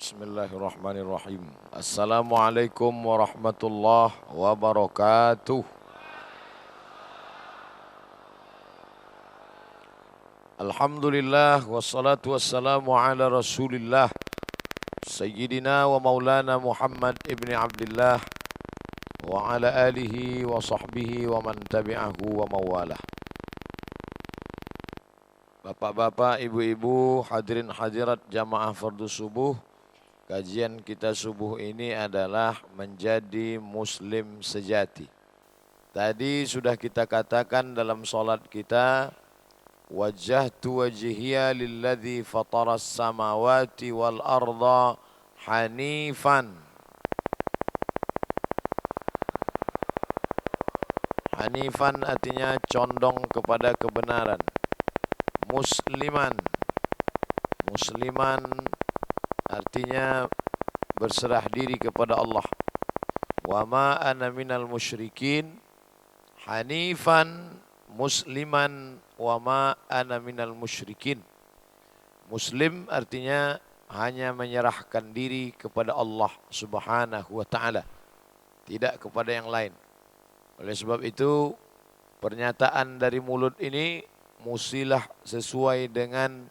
Bismillahirrahmanirrahim. Assalamualaikum warahmatullahi wabarakatuh. Alhamdulillah wassalatu wassalamu ala Rasulillah Sayyidina wa Maulana Muhammad ibni Abdullah wa ala alihi wa sahbihi wa man tabi'ahu wa mawalah. Bapak-bapak, ibu-ibu, hadirin hadirat jamaah fardu subuh. Kajian kita subuh ini adalah menjadi muslim sejati. Tadi sudah kita katakan dalam solat kita, wajjahtu wajhiya lilladzi fataras samawati wal arda hanifan. Hanifan artinya condong kepada kebenaran. Musliman. Musliman artinya berserah diri kepada Allah. Wa ma ana minal musyrikin. Hanifan musliman wa ma ana minal musyrikin. Muslim artinya hanya menyerahkan diri kepada Allah Subhanahu wa taala, tidak kepada yang lain. Oleh sebab itu pernyataan dari mulut ini mustilah sesuai dengan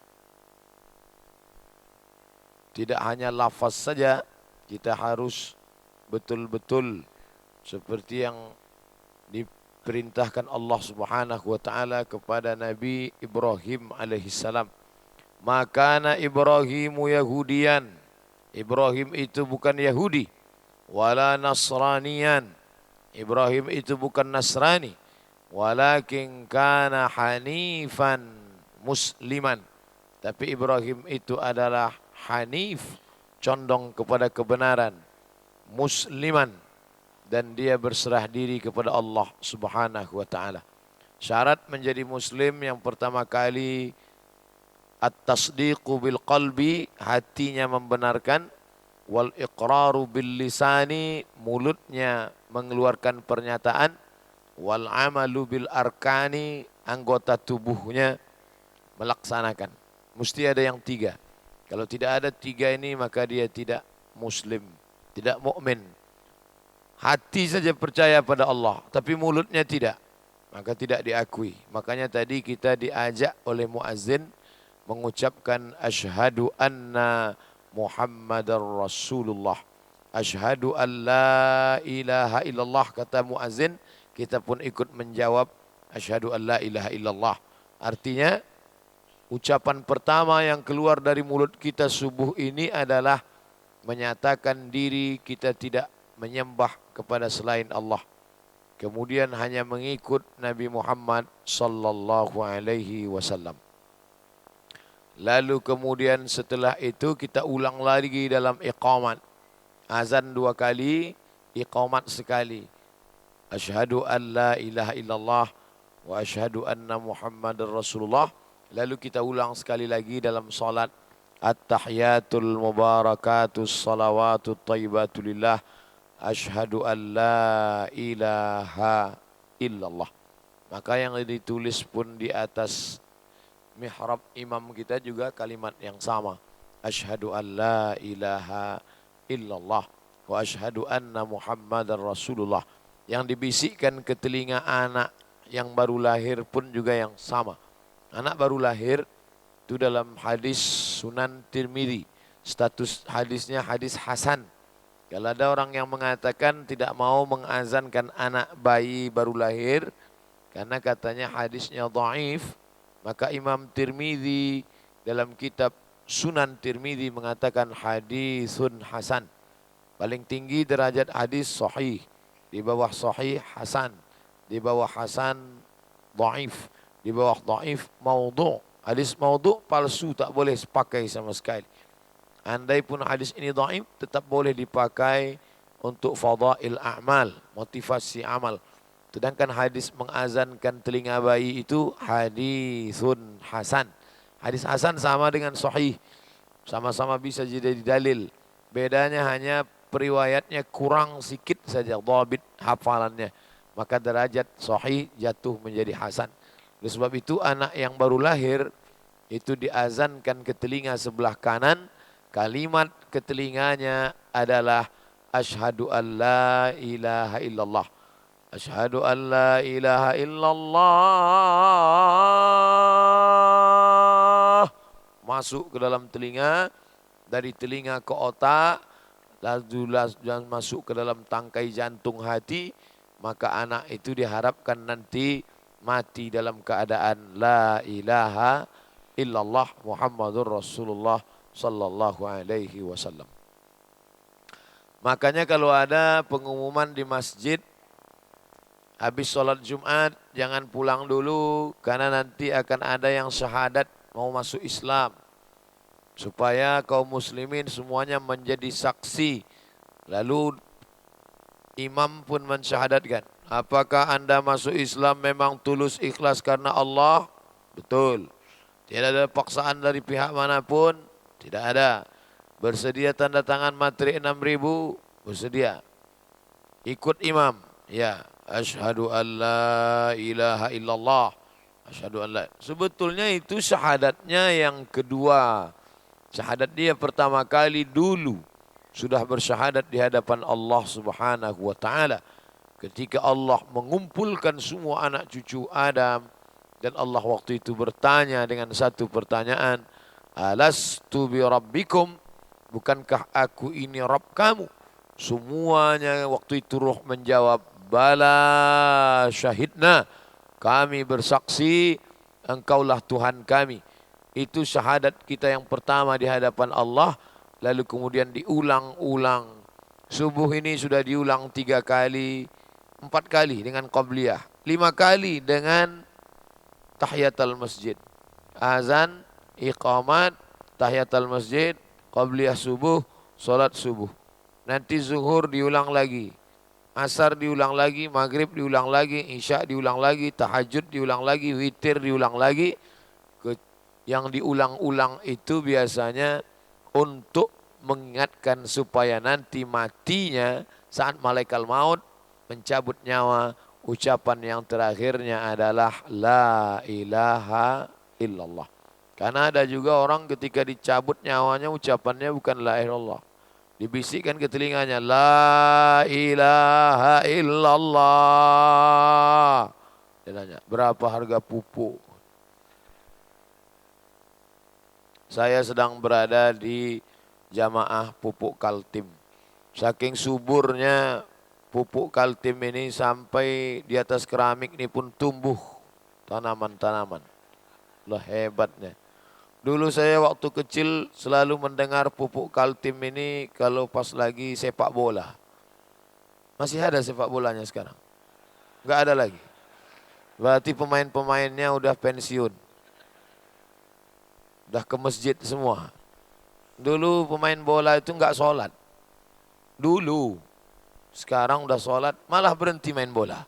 tidak hanya lafaz saja, kita harus betul-betul seperti yang diperintahkan Allah Subhanahu wa taala kepada Nabi Ibrahim alaihissalam. Makana Ibrahimu Yahudian. Ibrahim itu bukan Yahudi, wala Nasranian. Ibrahim itu bukan Nasrani, walakin kana hanifan musliman. Tapi Ibrahim itu adalah hanif, condong kepada kebenaran, musliman, dan dia berserah diri kepada Allah Subhanahu wa taala. Syarat menjadi muslim yang pertama kali at-tasdiqu bil qalbi, hatinya membenarkan, wal iqraru bil lisani, mulutnya mengeluarkan pernyataan, wal amalu bil arkani, anggota tubuhnya melaksanakan. Mesti ada yang tiga. Kalau tidak ada tiga ini maka dia tidak muslim, tidak mukmin. Hati saja percaya pada Allah, tapi mulutnya tidak, maka tidak diakui. Makanya tadi kita diajak oleh muazzin mengucapkan asyhadu anna Muhammadar Rasulullah. Asyhadu an la ilaha illallah, kata muazzin, kita pun ikut menjawab asyhadu an la ilaha illallah. Artinya ucapan pertama yang keluar dari mulut kita subuh ini adalah menyatakan diri kita tidak menyembah kepada selain Allah. Kemudian hanya mengikut Nabi Muhammad sallallahu alaihi wasallam. Lalu kemudian setelah itu kita ulang lagi dalam iqamat. Azan 2 kali, iqamat sekali. Asyhadu an la ilaha illallah wa asyhadu anna Muhammadar Rasulullah. Lalu kita ulang sekali lagi dalam salat. At-tahiyatul mubarakatus salawatut thayyibatu lillah. Asyhadu an la ilaha illallah. Maka yang ditulis pun di atas mihrab imam kita juga kalimat yang sama. Asyhadu an la ilaha illallah wa asyhadu anna Muhammadar Rasulullah. Yang dibisikkan ke telinga anak yang baru lahir pun juga yang sama. Anak baru lahir itu dalam hadis Sunan Tirmidzi, status hadisnya hadis hasan. Kalau ada orang yang mengatakan tidak mau mengazankan anak bayi baru lahir karena katanya hadisnya dhaif, maka Imam Tirmidzi dalam kitab Sunan Tirmidzi mengatakan hadisun hasan. Paling tinggi derajat hadis sahih, di bawah sahih hasan, di bawah hasan dhaif, di bawah dhaif maudhu'. Hadis maudhu' palsu, tak boleh pakai sama sekali. Andai pun hadis ini dhaif tetap boleh dipakai untuk fadail a'mal, motivasi amal. Sedangkan hadis mengazankan telinga bayi itu hadisun hasan. Hadis hasan sama dengan sahih, sama-sama bisa jadi dalil. Bedanya hanya periwayatnya kurang sikit saja dhabit hafalannya. Maka derajat sahih jatuh menjadi hasan. Oleh sebab itu anak yang baru lahir itu diazankan ke telinga sebelah kanan kalimat ke telinganya adalah asyhadu an la ilaha illallah. Asyhadu an la ilaha illallah. Masuk ke dalam telinga, dari telinga ke otak, lalu masuk ke dalam tangkai jantung hati, maka anak itu diharapkan nanti mati dalam keadaan la ilaha illallah Muhammadur Rasulullah sallallahu alaihi wasallam. Makanya kalau ada pengumuman di masjid habis sholat Jumat, jangan pulang dulu karena nanti akan ada yang syahadat mau masuk Islam. Supaya kaum muslimin semuanya menjadi saksi. Lalu imam pun mensyahadatkan. Apakah Anda masuk Islam memang tulus ikhlas karena Allah? Betul. Tidak ada paksaan dari pihak manapun? Tidak ada. Bersedia tanda tangan materi 6.000? Bersedia. Ikut imam? Ya. Asyhadu an la ilaha illallah. Asyhadu an la. Sebetulnya itu syahadatnya yang kedua. Syahadat dia pertama kali dulu sudah bersyahadat di hadapan Allah Subhanahu wa taala. Ketika Allah mengumpulkan semua anak cucu Adam dan Allah waktu itu bertanya dengan satu pertanyaan, alastu bi rabbikum? Bukankah aku ini Rabb kamu? Semuanya waktu itu roh menjawab, bala syahidna. Kami bersaksi engkaulah Tuhan kami. Itu syahadat kita yang pertama di hadapan Allah. Lalu kemudian diulang-ulang. Subuh ini sudah diulang 3 kali, 4 kali dengan qabliyah, 5 kali dengan tahiyatul masjid. Azan, iqamat, tahiyatul masjid, qabliyah subuh, salat subuh. Nanti zuhur diulang lagi, asar diulang lagi, maghrib diulang lagi, isya diulang lagi, tahajud diulang lagi, witir diulang lagi. Yang diulang-ulang itu biasanya untuk mengingatkan supaya nanti matinya saat malaikat maut mencabut nyawa, ucapan yang terakhirnya adalah la ilaha illallah. Karena ada juga orang ketika dicabut nyawanya ucapannya bukan la ilaha illallah. Dibisikkan ke telinganya la ilaha illallah. Dia tanya, berapa harga pupuk? Saya sedang berada di jamaah pupuk Kaltim. Saking suburnya pupuk Kaltim ini sampai di atas keramik ini pun tumbuh tanaman-tanaman. Lah hebatnya. Dulu saya waktu kecil selalu mendengar pupuk Kaltim ini kalau pas lagi sepak bola. Masih ada sepak bolanya sekarang? Enggak ada lagi. Berarti pemain-pemainnya udah pensiun. Udah ke masjid semua. Dulu pemain bola itu enggak sholat. Dulu. Sekarang udah sholat, malah berhenti main bola.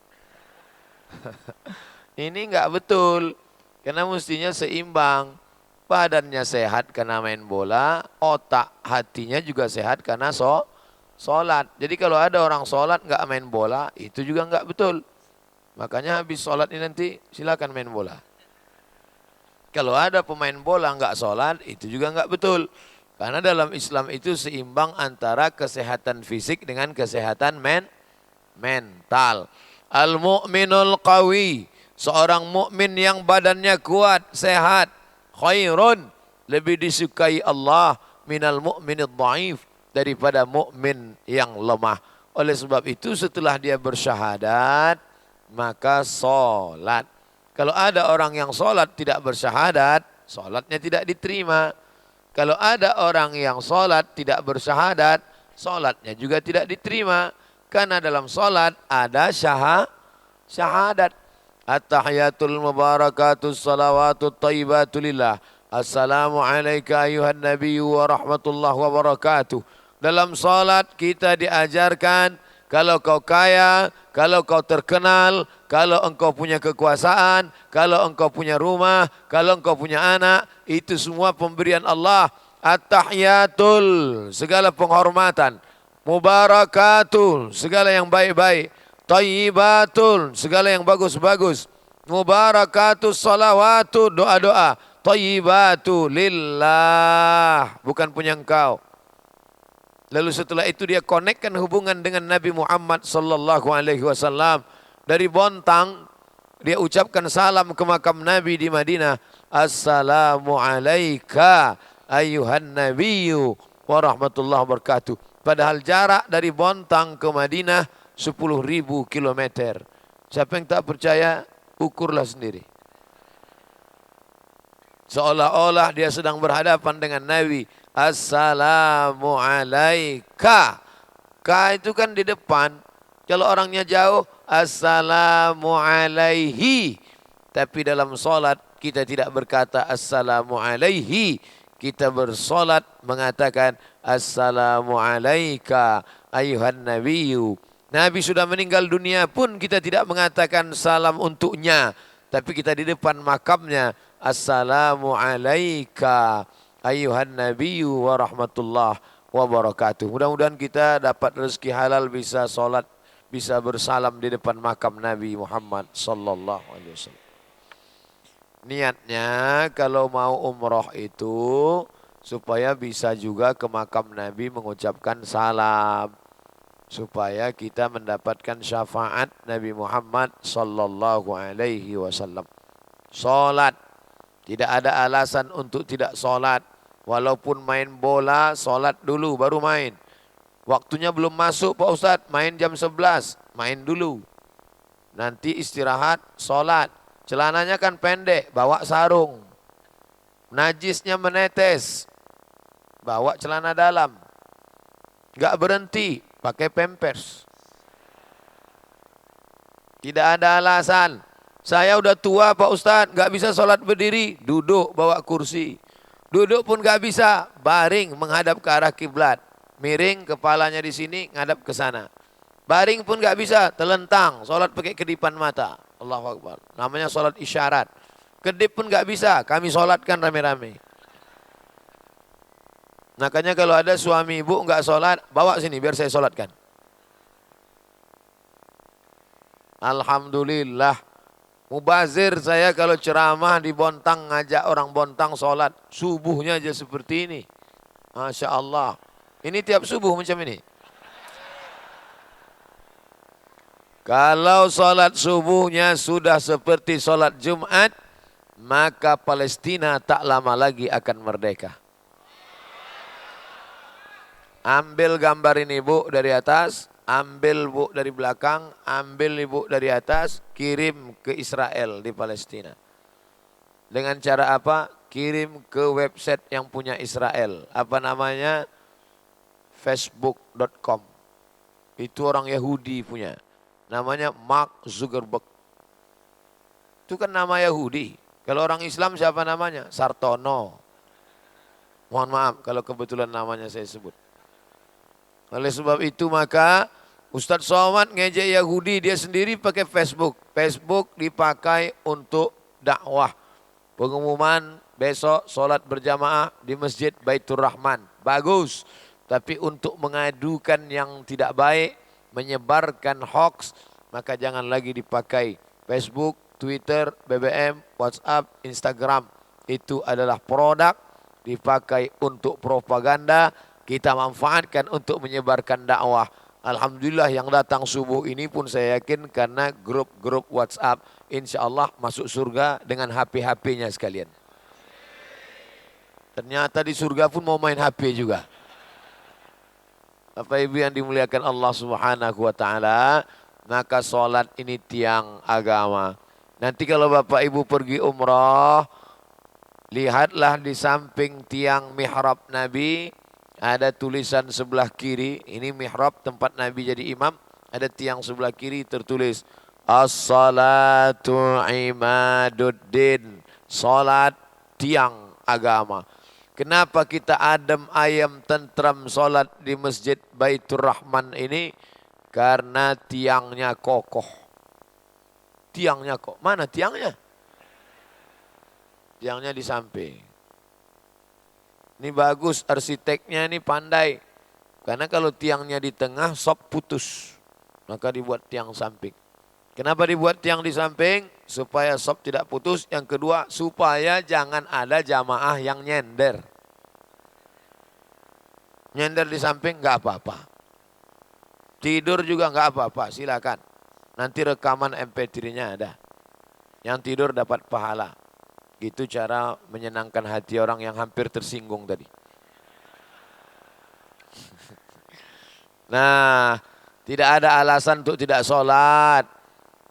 Ini enggak betul. Karena mestinya seimbang. Badannya sehat karena main bola, otak hatinya juga sehat karena sholat. Jadi kalau ada orang sholat enggak main bola, itu juga enggak betul. Makanya habis sholat ini nanti silakan main bola. Kalau ada pemain bola enggak sholat, itu juga enggak betul. Karena dalam Islam itu seimbang antara kesehatan fisik dengan kesehatan mental. Al-mu'minul qawi, seorang mukmin yang badannya kuat, sehat, khairun, lebih disukai Allah minal mu'minid dhaif, daripada mukmin yang lemah. Oleh sebab itu setelah dia bersyahadat, maka sholat. Kalau ada orang yang sholat tidak bersyahadat, sholatnya tidak diterima. Kalau ada orang yang sholat tidak bersyahadat, sholatnya juga tidak diterima. Karena dalam sholat ada syahadat. At-tahiyatul mubarakatus salawatut tayyibatulillah. Assalamu alayka ayuhan nabiyyu wa rahmatullahi wa barakatuh. Dalam sholat kita diajarkan, kalau kau kaya, kalau kau terkenal, kalau engkau punya kekuasaan, kalau engkau punya rumah, kalau engkau punya anak, itu semua pemberian Allah. At-tahiyatul, segala penghormatan. Mubarakatul, segala yang baik-baik. Tayyibatul, segala yang bagus-bagus. Mubarakatus salawatu, doa-doa. At-thayyibatu lillah, bukan punya engkau. Lalu setelah itu dia konekkan hubungan dengan Nabi Muhammad sallallahu alaihi wasallam. Dari Bontang dia ucapkan salam ke makam Nabi di Madinah. Assalamu alayka ayyuhan nabiyyu wa rahmatullahi wabarakatuh. Padahal jarak dari Bontang ke Madinah 10.000 kilometer. Siapa yang tak percaya, ukurlah sendiri. Seolah-olah dia sedang berhadapan dengan Nabi. Assalamu alayka. Ka itu kan di depan. Kalau orangnya jauh, assalamu alaihi. Tapi dalam solat kita tidak berkata assalamu alaihi. Kita bersolat mengatakan assalamu alayka ayuhan nabiyyu. Nabi sudah meninggal dunia pun kita tidak mengatakan salam untuknya. Tapi kita di depan makamnya. Assalamu alayka ayyuhan nabiyyu wa rahmatullah wa barakatuh. Mudah-mudahan kita dapat rezeki halal, bisa sholat, bisa bersalam di depan makam Nabi Muhammad sallallahu alaihi wasallam. Niatnya kalau mau umroh itu supaya bisa juga ke makam Nabi mengucapkan salam, supaya kita mendapatkan syafaat Nabi Muhammad sallallahu alaihi wasallam. Salat, tidak ada alasan untuk tidak salat. Walaupun main bola, salat dulu baru main. Waktunya belum masuk Pak Ustadz, main jam 11, main dulu. Nanti istirahat, salat. Celananya kan pendek, bawa sarung. Najisnya menetes, bawa celana dalam. Enggak berhenti, pakai pampers. Tidak ada alasan. Saya udah tua Pak Ustadz, gak bisa sholat berdiri, duduk bawa kursi. Duduk pun gak bisa, baring menghadap ke arah kiblat. Miring kepalanya di sini, ngadap ke sana. Baring pun gak bisa, telentang, sholat pakai kedipan mata. Allahu Akbar, namanya sholat isyarat. Kedip pun gak bisa, kami sholatkan rame-rame. Makanya kalau ada suami ibu gak sholat, bawa sini biar saya sholatkan. Alhamdulillah. Mubazir saya kalau ceramah di Bontang, ngajak orang Bontang sholat. Subuhnya aja seperti ini. Masya Allah. Ini tiap subuh macam ini. Kalau sholat subuhnya sudah seperti sholat Jumat, maka Palestina tak lama lagi akan merdeka. Ambil gambar ini Bu dari atas. Ambil Bu dari belakang, ambil Ibu dari atas, kirim ke Israel di Palestina. Dengan cara apa? Kirim ke website yang punya Israel. Apa namanya? Facebook.com. Itu orang Yahudi punya. Namanya Mark Zuckerberg. Itu kan nama Yahudi. Kalau orang Islam siapa namanya? Sartono. Mohon maaf kalau kebetulan namanya saya sebut. Oleh sebab itu maka Ustadz Somad ngejek Yahudi, dia sendiri pakai Facebook. Facebook dipakai untuk dakwah. Pengumuman besok sholat berjamaah di Masjid Baitur Rahman. Bagus. Tapi untuk mengadukan yang tidak baik, menyebarkan hoax, maka jangan lagi dipakai. Facebook, Twitter, BBM, WhatsApp, Instagram. Itu adalah produk dipakai untuk propaganda. Kita manfaatkan untuk menyebarkan dakwah. Alhamdulillah yang datang subuh ini pun saya yakin karena grup-grup WhatsApp. Insya Allah masuk surga dengan HP-HP-nya sekalian. Ternyata di surga pun mau main HP juga. Bapak Ibu yang dimuliakan Allah Subhanahu wa taala, maka salat ini tiang agama. Nanti kalau Bapak Ibu pergi umrah, lihatlah di samping tiang mihrab Nabi ada tulisan sebelah kiri, ini mihrab tempat Nabi jadi imam, ada tiang sebelah kiri tertulis As-salatu imaduddin, salat tiang agama. Kenapa kita adem ayam tentram salat di Masjid Baitur Rahman ini? Karena tiangnya kokoh. Tiangnya kok, mana tiangnya? Tiangnya di samping. Ini bagus, arsiteknya ini pandai. Karena kalau tiangnya di tengah, sop putus. Maka dibuat tiang samping. Kenapa dibuat tiang di samping? supaya sop tidak putus. Yang kedua, supaya jangan ada jamaah yang nyender. Nyender di samping nggak apa-apa. Tidur juga nggak apa-apa, silakan. Nanti rekaman MP3-nya ada. Yang tidur dapat pahala. Gitu cara menyenangkan hati orang yang hampir tersinggung tadi. Nah, tidak ada alasan untuk tidak sholat.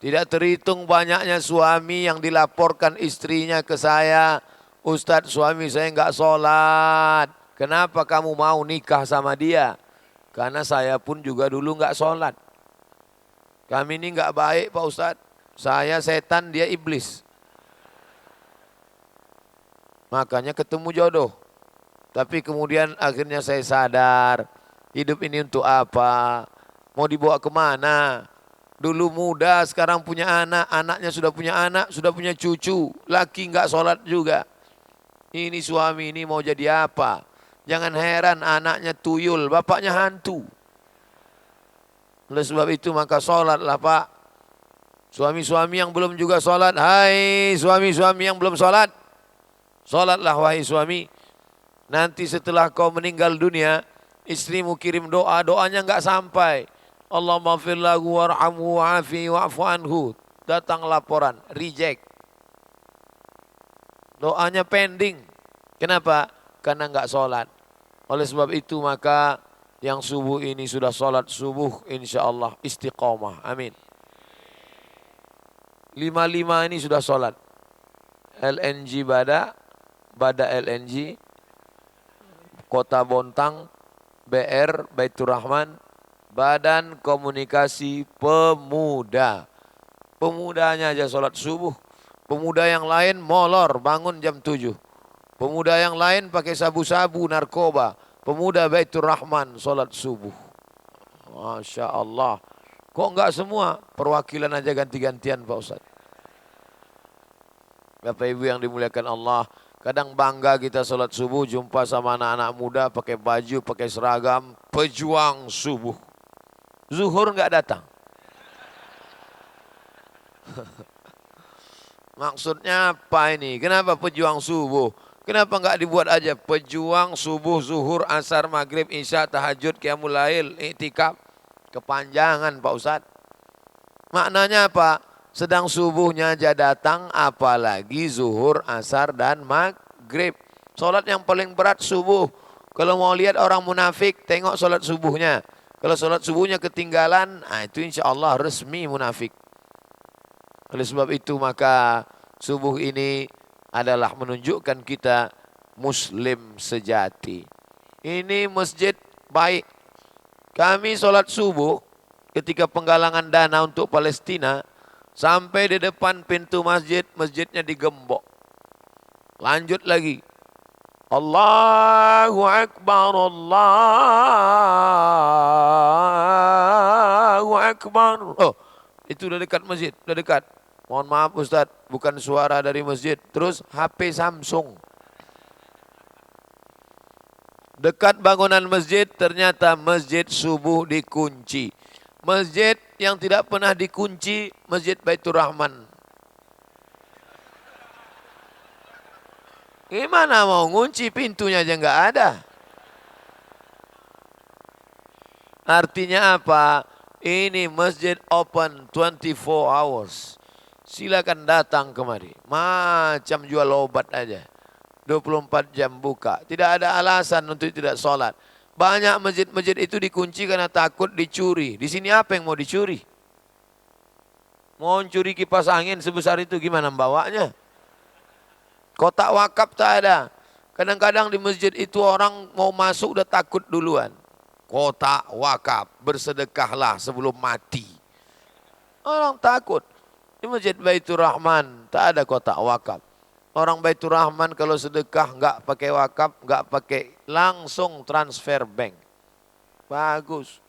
Tidak terhitung banyaknya suami yang dilaporkan istrinya ke saya. Ustadz, suami saya nggak sholat. Kenapa kamu mau nikah sama dia? Karena saya pun juga dulu nggak sholat. Kami ini nggak baik Pak Ustadz. Saya setan, dia iblis. Makanya ketemu jodoh. Tapi kemudian akhirnya saya sadar. Hidup ini untuk apa? Mau dibawa kemana? Dulu muda, sekarang punya anak. Anaknya sudah punya anak, sudah punya cucu. Laki nggak sholat juga. Ini suami ini mau jadi apa? Jangan heran anaknya tuyul, bapaknya hantu. Oleh sebab itu maka sholatlah Pak. Suami-suami yang belum juga sholat. Hai suami-suami yang belum sholat. Sholatlah wahai suami. Nanti setelah kau meninggal dunia, istrimu kirim doa, doanya enggak sampai. Allahumma fir lahu warhamhu wa'afi wa'fu anhu. Datang laporan, reject. Doanya pending. Kenapa? Karena enggak sholat. Oleh sebab itu maka yang subuh ini sudah sholat subuh insyaallah istiqamah. Amin. 55 ini sudah sholat. LNG Bada LNG, Kota Bontang, BR, Baitur Rahman, Badan Komunikasi Pemuda. Pemudanya aja sholat subuh. Pemuda yang lain molor bangun jam 7. Pemuda yang lain pakai sabu-sabu narkoba. Pemuda Baitur Rahman sholat subuh. Masya Allah. Kok enggak semua? Perwakilan aja ganti-gantian Pak Ustaz. Bapak Ibu yang dimuliakan Allah. Kadang bangga kita sholat subuh jumpa sama anak-anak muda pakai baju, pakai seragam. Pejuang subuh. Zuhur enggak datang. Maksudnya apa ini? Kenapa pejuang subuh? Kenapa enggak dibuat aja pejuang subuh, zuhur, asar, maghrib, isya, tahajud, qiyamul lail, iktikaf. Kepanjangan Pak Ustadz. Maknanya apa? Sedang subuhnya aja datang, apalagi zuhur, asar, dan maghrib. Sholat yang paling berat subuh. Kalau mau lihat orang munafik, tengok sholat subuhnya. Kalau sholat subuhnya ketinggalan, itu insya Allah resmi munafik. Oleh sebab itu maka subuh ini adalah menunjukkan kita muslim sejati. Ini masjid baik. Kami sholat subuh ketika penggalangan dana untuk Palestina. Sampai di depan pintu masjid, masjidnya digembok. Lanjut lagi. Allahu Akbar, Allahu Akbar. Oh, itu udah dekat masjid, udah dekat. Mohon maaf Ustadz, bukan suara dari masjid. Terus HP Samsung. Dekat bangunan masjid, ternyata masjid subuh dikunci. Masjid yang tidak pernah dikunci, Masjid Baitur Rahman. Gimana mau ngunci, pintunya aja nggak ada. Artinya apa? Ini masjid open 24 hours. Silakan datang kemari. Macam jual obat aja. 24 jam buka. Tidak ada alasan untuk tidak sholat. Banyak masjid-masjid itu dikunci karena takut dicuri. Di sini apa yang mau dicuri? Mau curi kipas angin sebesar itu gimana bawanya? Kotak wakaf tak ada. Kadang-kadang di masjid itu orang mau masuk udah takut duluan. Kotak wakaf, bersedekahlah sebelum mati. Orang takut. Di Masjid Baitur Rahman tak ada kotak wakaf. Orang Baitur Rahman kalau sedekah enggak pakai wakaf, enggak pakai, langsung transfer bank. Bagus.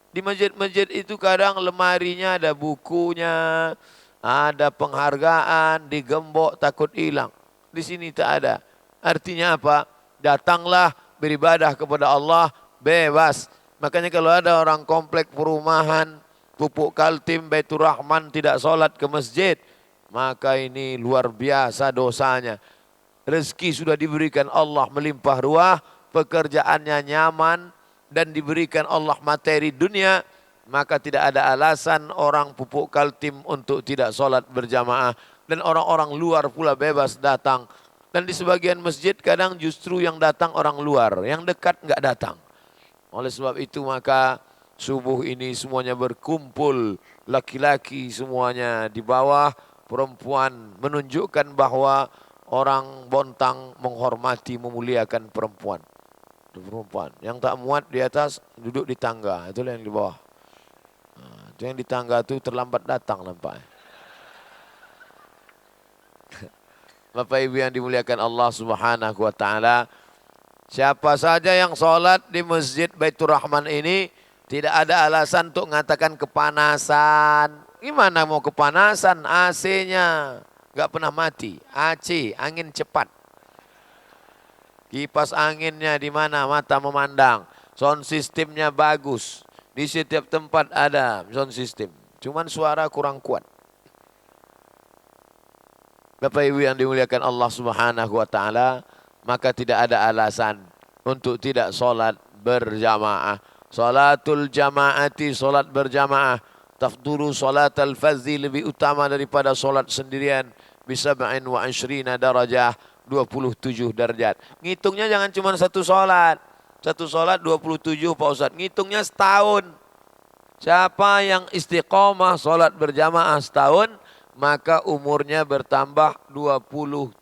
Di masjid-masjid itu kadang lemarinya ada bukunya, ada penghargaan, digembok takut hilang. Di sini tak ada. Artinya apa? Datanglah beribadah kepada Allah bebas. Makanya kalau ada orang komplek perumahan, Pupuk Kaltim, Baitur Rahman tidak sholat ke masjid, maka ini luar biasa dosanya. Rezeki sudah diberikan Allah melimpah ruah, pekerjaannya nyaman, dan diberikan Allah materi dunia, maka tidak ada alasan orang pupuk Kaltim untuk tidak sholat berjamaah. Dan orang-orang luar pula bebas datang. Dan di sebagian masjid kadang justru yang datang orang luar, yang dekat enggak datang. Oleh sebab itu maka subuh ini semuanya berkumpul, laki-laki semuanya di bawah, perempuan, menunjukkan bahwa orang Bontang menghormati, memuliakan perempuan. Perempuan yang tak muat di atas duduk di tangga, itulah yang di bawah. Nah, itu yang di tangga itu terlambat datang nampaknya. Bapak Ibu yang dimuliakan Allah Subhanahu wa taala, siapa saja yang sholat di Masjid Baitur Rahman ini tidak ada alasan untuk mengatakan kepanasan. Gimana mau kepanasan? AC-nya nggak pernah mati. AC, angin cepat. Kipas anginnya di mana mata memandang. Sound systemnya bagus. Di setiap tempat ada sound system. Cuman suara kurang kuat. Bapak Ibu yang dimuliakan Allah Subhanahu wa taala, maka tidak ada alasan untuk tidak sholat berjamaah. Salatul jamaati, sholat berjamaah. Tafduru sholat al-fadzi, lebih utama daripada sholat sendirian. Bisab'in wa ashrina darajah, 27 derajat. Ngitungnya jangan cuma satu sholat. Satu sholat 27 Pak Ustaz. Ngitungnya setahun. Siapa yang istiqomah sholat berjamaah setahun, maka umurnya bertambah 27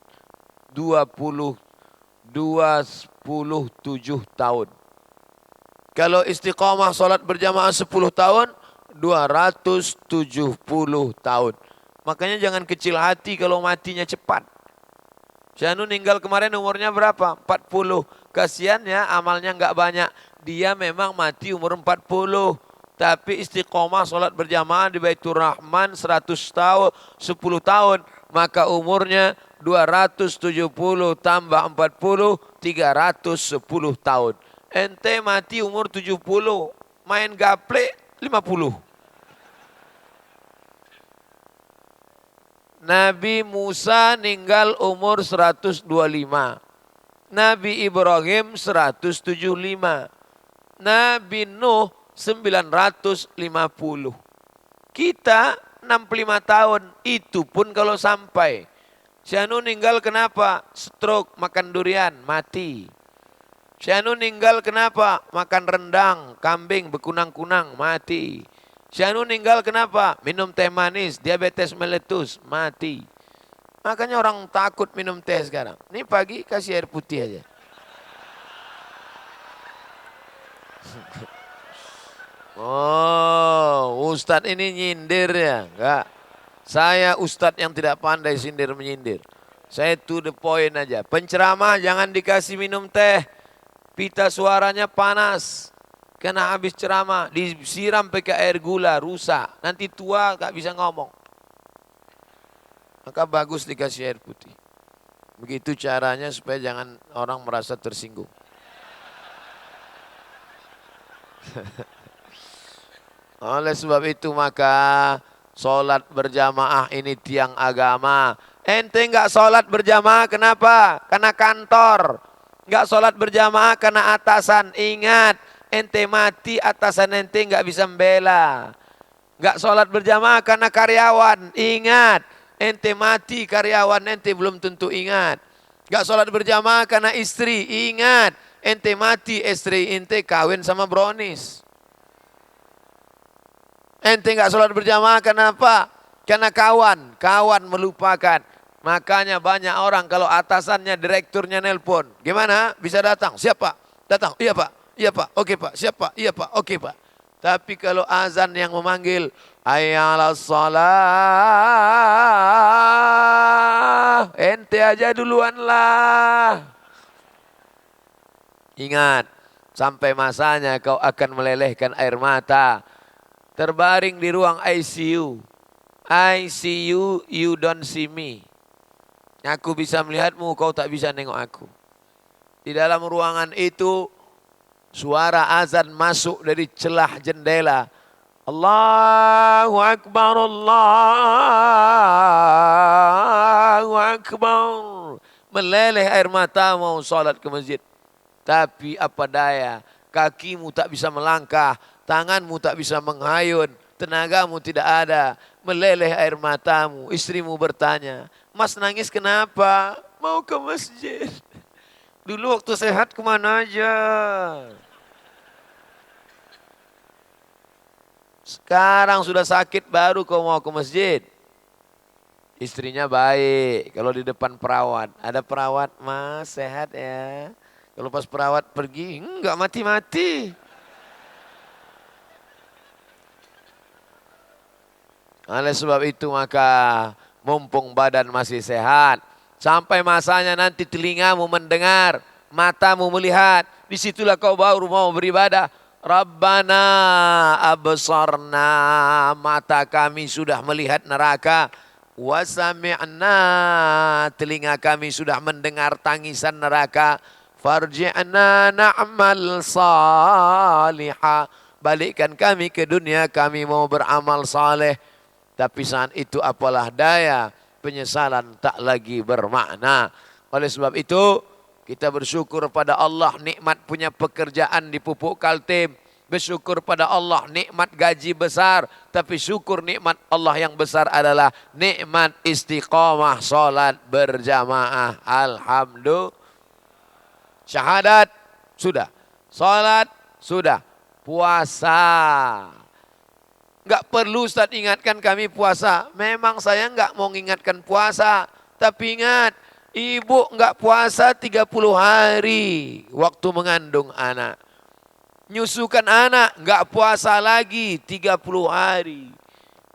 tahun. Kalau istiqamah sholat berjamaah 10 tahun, 270 tahun. Makanya jangan kecil hati kalau matinya cepat. Syahnu meninggal kemarin umurnya berapa? 40. Kasihan ya, amalnya enggak banyak. Dia memang mati umur 40. Tapi istiqomah sholat berjamaah di Baitur Rahman 100 tahun, 10 tahun. Maka umurnya 270 tambah 40, 310 tahun. Ente mati umur 70, main gaple 50. Nabi Musa meninggal umur 125. Nabi Ibrahim 175. Nabi Nuh 950. Kita 65 tahun, itu pun kalau sampai. Syahnu meninggal kenapa? Stroke, makan durian, mati. Syahnu meninggal kenapa? Makan rendang, kambing, bekunang-kunang, mati. Syahnu meninggal kenapa? Minum teh manis, diabetes meletus, mati. Makanya orang takut minum teh sekarang. Ini pagi kasih air putih aja. Oh, Ustadz ini nyindir ya? Enggak. Saya Ustadz yang tidak pandai sindir menyindir. Saya to the point aja. Penceramah jangan dikasih minum teh. Pita suaranya panas. Kena habis ceramah. Disiram pakai air gula, rusak. Nanti tua gak bisa ngomong. Maka bagus dikasih air putih. Begitu caranya supaya jangan orang merasa tersinggung. Oleh sebab itu maka sholat berjamaah ini tiang agama. Ente enggak sholat berjamaah kenapa? Karena kantor. Enggak sholat berjamaah karena atasan. Ingat, ente mati atasan ente enggak bisa membela. Enggak sholat berjamaah karena karyawan. Ingat, ente mati karyawan ente belum tentu ingat. Enggak sholat berjamaah karena istri. Ingat, ente mati istri ente kawin sama brownies. Ente enggak sholat berjamaah kenapa? Karena kawan melupakan. Makanya banyak orang kalau atasannya, direkturnya nelpon. Gimana? Bisa datang? Siapa? Datang? Iya Pak, iya Pak, oke Pak, siapa? Iya Pak, oke Pak. Tapi kalau azan yang memanggil, hayyalas shalah, ente aja duluan lah. Ingat, sampai masanya kau akan melelehkan air mata. Terbaring di ruang ICU. I see you, you don't see me. Aku bisa melihatmu, kau tak bisa nengok aku. Di dalam ruangan itu, suara azan masuk dari celah jendela. Allahu Akbar, Allahu Akbar. Meleleh air mata mau sholat ke masjid. Tapi apa daya, kakimu tak bisa melangkah, tanganmu tak bisa menghayun, tenagamu tidak ada. Meleleh air matamu, istrimu bertanya, Mas nangis kenapa? Mau ke masjid. Dulu waktu sehat kemana aja? Sekarang sudah sakit baru kau mau ke masjid. Istrinya baik, kalau di depan perawat. Ada perawat, Mas sehat ya. Kalau pas perawat pergi, enggak mati-mati. Oleh sebab itu maka mumpung badan masih sehat, sampai masanya nanti telingamu mendengar, matamu melihat, disitulah kau baru mau beribadah. Rabbana absarna, mata kami sudah melihat neraka. Wasami'na, telinga kami sudah mendengar tangisan neraka. Farji'na na'mal salihah, balikkan kami ke dunia, kami mau beramal saleh. Tapi saat itu apalah daya, penyesalan tak lagi bermakna. Oleh sebab itu kita bersyukur pada Allah nikmat punya pekerjaan di Pupuk Kaltim. Bersyukur pada Allah nikmat gaji besar. Tapi syukur nikmat Allah yang besar adalah nikmat istiqamah salat berjamaah. Alhamdulillah. Syahadat sudah, salat sudah, puasa. Enggak perlu Ustaz ingatkan kami puasa. Memang saya enggak mau ingatkan puasa. Tapi ingat, ibu enggak puasa 30 hari waktu mengandung anak. Menyusukan anak enggak puasa lagi 30 hari.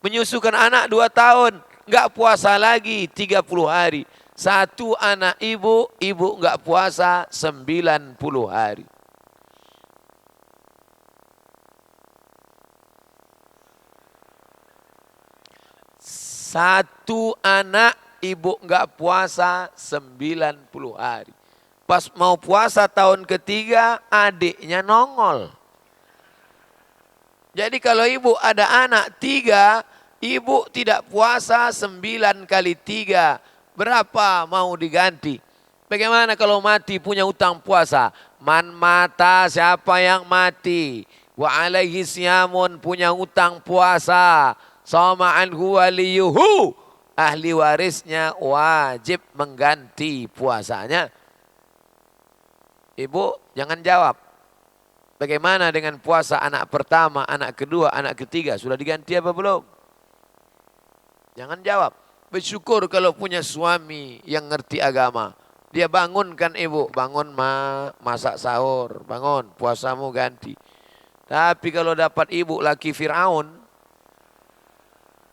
Menyusukan anak 2 tahun enggak puasa lagi 30 hari. Satu anak ibu enggak puasa 90 hari. Satu anak ibu enggak puasa 90 hari. Pas mau puasa tahun ketiga adiknya nongol. Jadi kalau ibu ada anak 3, ibu tidak puasa 9 kali 3. Berapa mau diganti? Bagaimana kalau mati punya utang puasa? Man mata, siapa yang mati? Wa alaihi siyamun, punya utang puasa. Sama anhu waliyuhu, ahli warisnya wajib mengganti puasanya. Ibu jangan jawab. Bagaimana dengan puasa anak pertama, anak kedua, anak ketiga? Sudah diganti apa belum? Jangan jawab. Bersyukur kalau punya suami yang ngerti agama. Dia bangunkan ibu, bangun masak sahur, bangun puasamu ganti. Tapi kalau dapat ibu laki Fir'aun,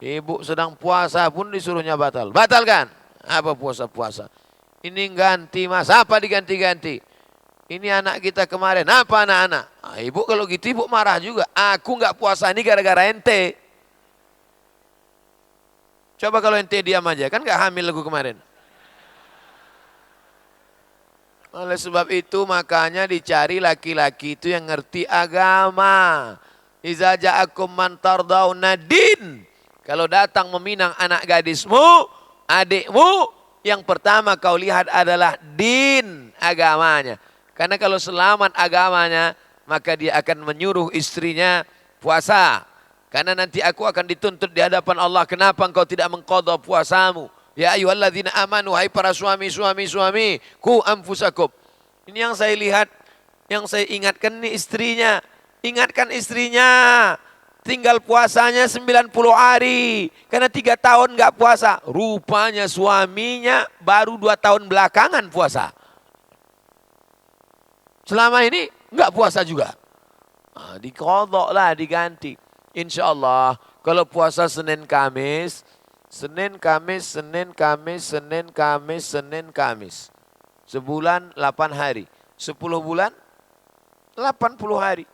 ibu sedang puasa pun disuruhnya batal. Batalkan. Apa puasa-puasa? Ini ganti mas, apa diganti-ganti? Ini anak kita kemarin, apa anak-anak? Nah, ibu kalau gitu ibu marah juga. Aku nggak puasa ini gara-gara ente. Coba kalau ente diam aja, kan nggak hamil aku kemarin. Oleh sebab itu makanya dicari laki-laki itu yang ngerti agama. Iza ja'akum man tardawna din. Kalau datang meminang anak gadismu, adikmu, yang pertama kau lihat adalah din, agamanya. Karena kalau selamat agamanya, maka dia akan menyuruh istrinya puasa. Karena nanti aku akan dituntut di hadapan Allah, kenapa engkau tidak mengqadha puasamu? Ya ayyuhalladzina amanu, hai para suami, ku anfusakum. Ini yang saya lihat, yang saya ingatkan ini istrinya. Ingatkan istrinya. Tinggal puasanya 90 hari. Karena 3 tahun enggak puasa. Rupanya suaminya baru 2 tahun belakangan puasa. Selama ini enggak puasa juga. Nah, diqadha lah, diganti. Insya Allah kalau puasa Senin Kamis. Sebulan 8 hari. 10 bulan 80 hari.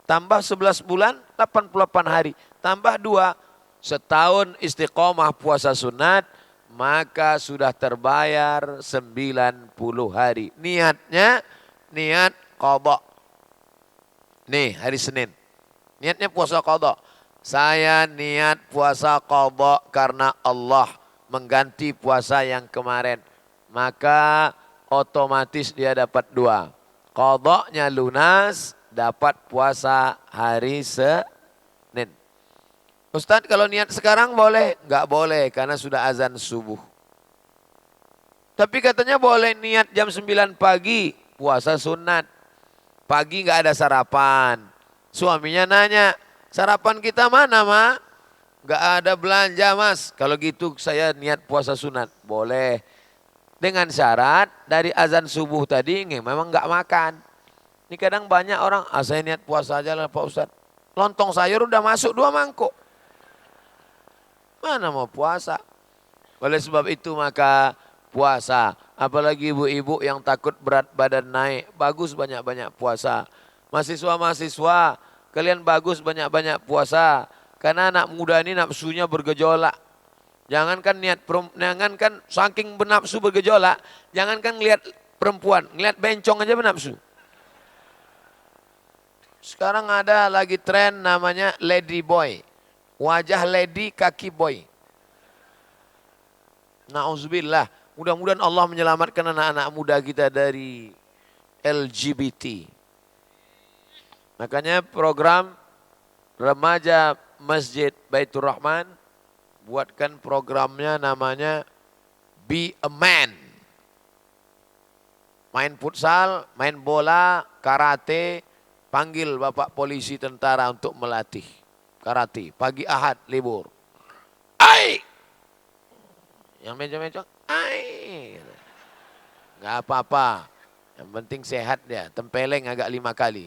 Tambah 11 bulan, 88 hari. Tambah 2, setahun istiqomah puasa sunat, maka sudah terbayar 90 hari. Niatnya, niat qadha. Nih, hari Senin. Niatnya puasa qadha. Saya niat puasa qadha karena Allah mengganti puasa yang kemarin. Maka otomatis dia dapat 2. Qadhanya lunas, dapat puasa hari Senin. Ustadz kalau niat sekarang boleh? Enggak boleh karena sudah azan subuh. Tapi katanya boleh niat jam 9 pagi, puasa sunat. Pagi enggak ada sarapan. Suaminya nanya, sarapan kita mana, Ma? Enggak ada belanja, Mas. Kalau gitu saya niat puasa sunat. Boleh. Dengan syarat dari azan subuh tadi memang enggak makan. Ini kadang banyak orang, saya niat puasa aja lah Pak Ustadz. Lontong sayur udah masuk 2 mangkuk. Mana mau puasa? Oleh sebab itu maka puasa. Apalagi ibu-ibu yang takut berat badan naik. Bagus banyak-banyak puasa. Mahasiswa-mahasiswa, kalian bagus banyak-banyak puasa. Karena anak muda ini nafsunya bergejolak. Jangankan saking bernafsu bergejolak, jangankan ngelihat perempuan, ngelihat bencong aja bernafsu. Sekarang ada lagi tren namanya lady boy. Wajah lady, kaki boy. Na'udzubillah. Mudah-mudahan Allah menyelamatkan anak-anak muda kita dari LGBT. Makanya program remaja Masjid Baitur Rahman buatkan programnya namanya Be a Man. Main futsal, main bola, karate, panggil bapak polisi tentara untuk melatih karate. Pagi Ahad libur. Ai! Yang mencong-mencong, ai! Nggak apa-apa. Yang penting sehat dia. Tempeleng agak 5 kali.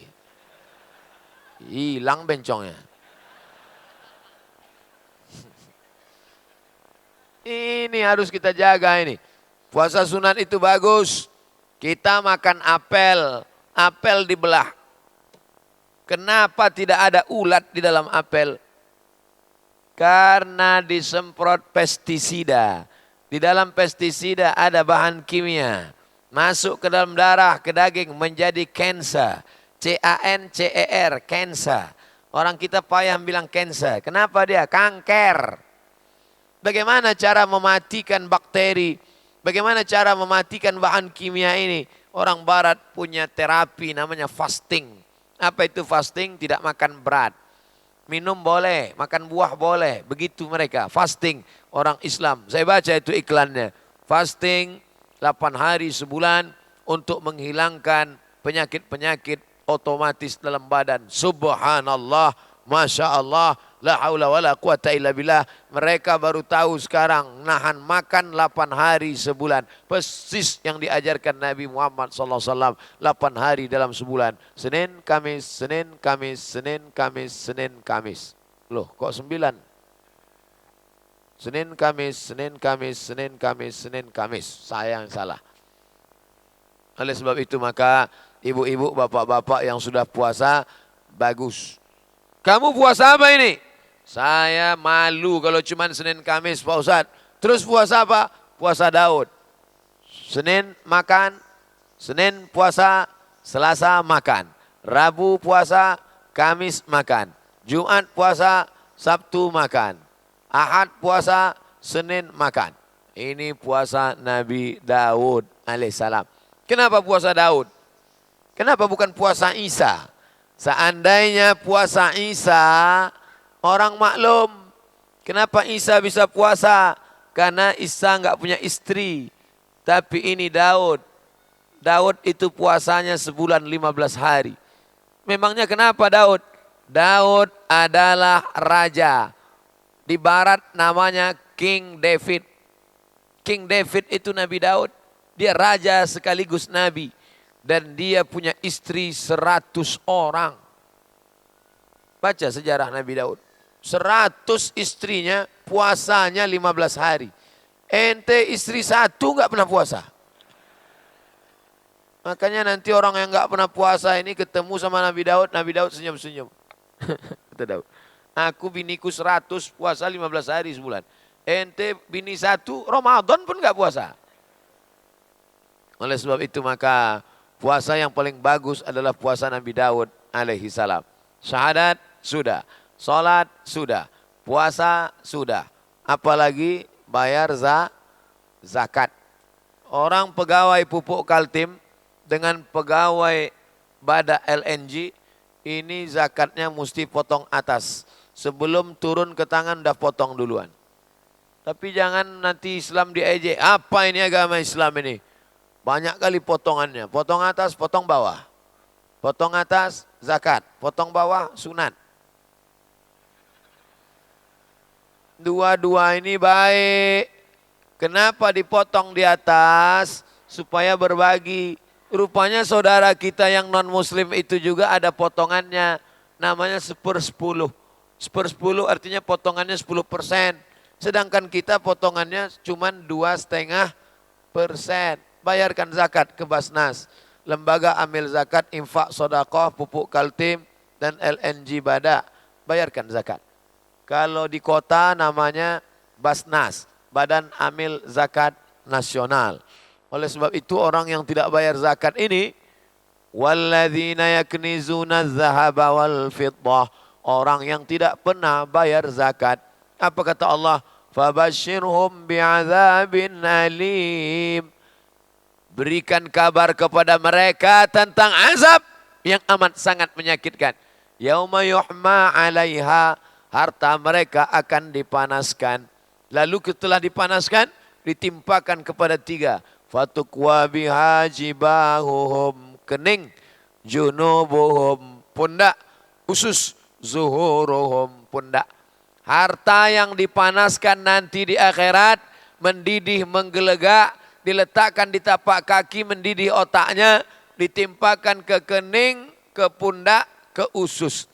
Hilang bencongnya. Ini harus kita jaga ini. Puasa sunat itu bagus. Kita makan apel. Apel dibelah. Kenapa tidak ada ulat di dalam apel? Karena disemprot pestisida. Di dalam pestisida ada bahan kimia. Masuk ke dalam darah, ke daging menjadi kanker. C-A-N-C-E-R, kanker. Orang kita payah bilang kanker. Kenapa dia? Kanker. Bagaimana cara mematikan bakteri? Bagaimana cara mematikan bahan kimia ini? Orang barat punya terapi namanya fasting. Apa itu fasting? Tidak makan berat. Minum boleh, makan buah boleh. Begitu mereka, fasting orang Islam. Saya baca itu iklannya. Fasting 8 hari sebulan untuk menghilangkan penyakit-penyakit otomatis dalam badan. Subhanallah, Masya Allah, la haula wa la quwata illa billah. Mereka baru tahu sekarang nahan makan 8 hari sebulan. Persis yang diajarkan Nabi Muhammad SAW. 8 hari dalam sebulan. Senin, Kamis, Senin, Kamis, Senin, Kamis, Senin, Kamis. Loh kok 9? Senin, Kamis, Senin, Kamis, Senin, Kamis, Senin, Kamis. Saya yang salah. Oleh sebab itu maka ibu-ibu, bapak-bapak yang sudah puasa, bagus. Kamu puasa apa ini? Saya malu kalau cuma Senin Kamis Pak Ustadz. Terus puasa apa? Puasa Daud. Senin makan, Senin puasa, Selasa makan. Rabu puasa, Kamis makan. Jumat puasa, Sabtu makan. Ahad puasa, Senin makan. Ini puasa Nabi Daud alaihissalam. Kenapa puasa Daud? Kenapa bukan puasa Isa? Seandainya puasa Isa, orang maklum. Kenapa Isa bisa puasa? Karena Isa enggak punya istri. Tapi ini Daud. Daud itu puasanya sebulan 15 hari. Memangnya kenapa Daud? Daud adalah raja. Di barat namanya King David. King David itu Nabi Daud. Dia raja sekaligus Nabi. Dan dia punya istri 100 orang. Baca sejarah Nabi Daud. 100 istrinya puasanya 15 hari. Ente istri 1 enggak pernah puasa. Makanya nanti orang yang enggak pernah puasa ini ketemu sama Nabi Daud senyum-senyum. Kata Daud. Aku biniku 100 puasa 15 hari sebulan. Ente bini 1 Ramadan pun enggak puasa. Oleh sebab itu maka puasa yang paling bagus adalah puasa Nabi Daud alaihi salam. Syahadat sudah. Salat sudah, puasa sudah. Apalagi bayar zakat. Orang pegawai pupuk Kaltim dengan pegawai Bada LNG ini zakatnya mesti potong atas. Sebelum turun ke tangan udah potong duluan. Tapi jangan nanti Islam diejek. Apa ini agama Islam ini? Banyak kali potongannya. Potong atas, potong bawah. Potong atas zakat, potong bawah sunat. Dua-dua ini baik. Kenapa dipotong di atas? Supaya berbagi. Rupanya saudara kita yang non muslim itu juga ada potongannya. Namanya 1/10. 1/10 artinya potongannya 10%. Sedangkan kita potongannya cuma 2,5%. Bayarkan zakat ke Basnas. Lembaga amil zakat, infak, sodakoh, pupuk Kaltim, dan LNG Bada. Bayarkan zakat. Kalau di kota namanya Basnas, Badan Amil Zakat Nasional. Oleh sebab itu orang yang tidak bayar zakat ini, walladzina yaknizuna dzahaba wal fiddah, orang yang tidak pernah bayar zakat. Apa kata Allah? Fabashshirhum bi'adzabin alim. Berikan kabar kepada mereka tentang azab yang amat sangat menyakitkan. Yauma yuhma 'alaiha, harta mereka akan dipanaskan. Lalu setelah dipanaskan, ditimpakan kepada 3. Fatukwa biha jibahuhum, kening, junubuhum, pundak, usus, zuhuruhum, pundak. Harta yang dipanaskan nanti di akhirat, mendidih, menggelegak, diletakkan di tapak kaki, mendidih otaknya, ditimpakan ke kening, ke pundak, ke usus.